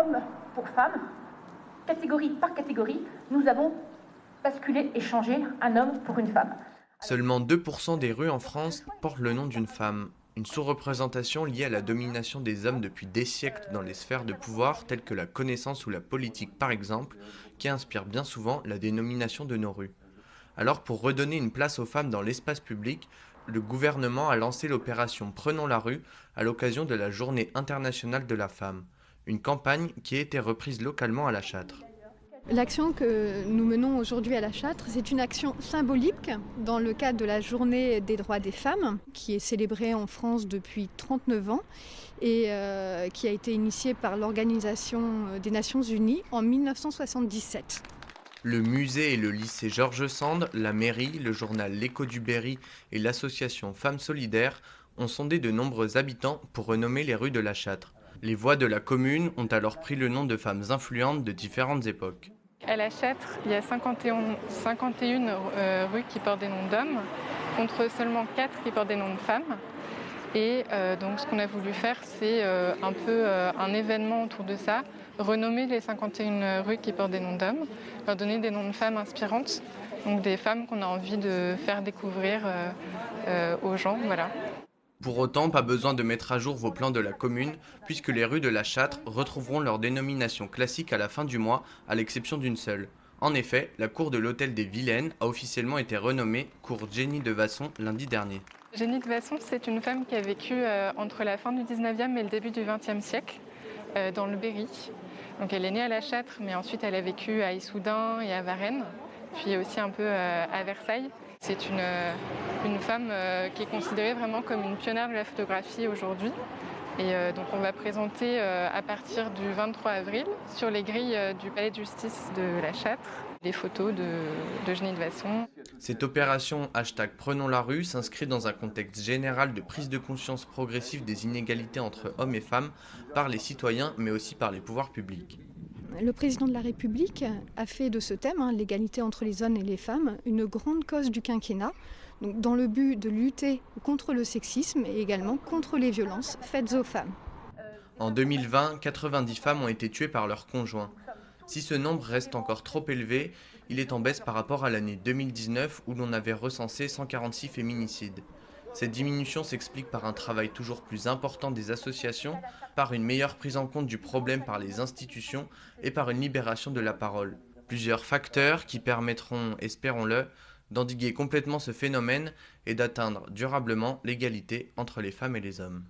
hommes pour femmes, catégorie par catégorie, nous avons basculé et changé un homme pour une femme. Seulement 2% des rues en France portent le nom d'une femme. Une sous-représentation liée à la domination des hommes depuis des siècles dans les sphères de pouvoir telles que la connaissance ou la politique par exemple, qui inspire bien souvent la dénomination de nos rues. Alors pour redonner une place aux femmes dans l'espace public, le gouvernement a lancé l'opération Prenons la rue à l'occasion de la Journée internationale de la femme, une campagne qui a été reprise localement à La Châtre. L'action que nous menons aujourd'hui à La Châtre, c'est une action symbolique dans le cadre de la Journée des droits des femmes, qui est célébrée en France depuis 39 ans et qui a été initiée par l'Organisation des Nations Unies en 1977. Le musée et le lycée Georges Sand, la mairie, le journal L'Écho du Berry et l'association Femmes Solidaires ont sondé de nombreux habitants pour renommer les rues de La Châtre. Les voix de la commune ont alors pris le nom de femmes influentes de différentes époques. À La Châtre, il y a 51 rues qui portent des noms d'hommes, contre seulement 4 qui portent des noms de femmes. Et donc ce qu'on a voulu faire, c'est un peu un événement autour de ça, renommer les 51 rues qui portent des noms d'hommes, leur donner des noms de femmes inspirantes, donc des femmes qu'on a envie de faire découvrir aux gens. Voilà. Pour autant, pas besoin de mettre à jour vos plans de la commune, puisque les rues de La Châtre retrouveront leur dénomination classique à la fin du mois, à l'exception d'une seule. En effet, la cour de l'hôtel des Vilaines a officiellement été renommée cour Jenny de Vasson lundi dernier. Jenny de Vasson, c'est une femme qui a vécu entre la fin du 19e et le début du 20e siècle, dans le Berry. Donc elle est née à La Châtre, mais ensuite elle a vécu à Issoudun et à Varennes, puis aussi un peu à Versailles. C'est une femme qui est considérée vraiment comme une pionnière de la photographie aujourd'hui. Et donc on va présenter à partir du 23 avril sur les grilles du palais de justice de La Châtre les photos de Jenny de Vasson. Cette opération #Prenons la rue s'inscrit dans un contexte général de prise de conscience progressive des inégalités entre hommes et femmes par les citoyens mais aussi par les pouvoirs publics. Le président de la République a fait de ce thème, l'égalité entre les hommes et les femmes, une grande cause du quinquennat, donc dans le but de lutter contre le sexisme et également contre les violences faites aux femmes. En 2020, 90 femmes ont été tuées par leur conjoint. Si ce nombre reste encore trop élevé, il est en baisse par rapport à l'année 2019 où l'on avait recensé 146 féminicides. Cette diminution s'explique par un travail toujours plus important des associations, par une meilleure prise en compte du problème par les institutions et par une libération de la parole. Plusieurs facteurs qui permettront, espérons-le, d'endiguer complètement ce phénomène et d'atteindre durablement l'égalité entre les femmes et les hommes.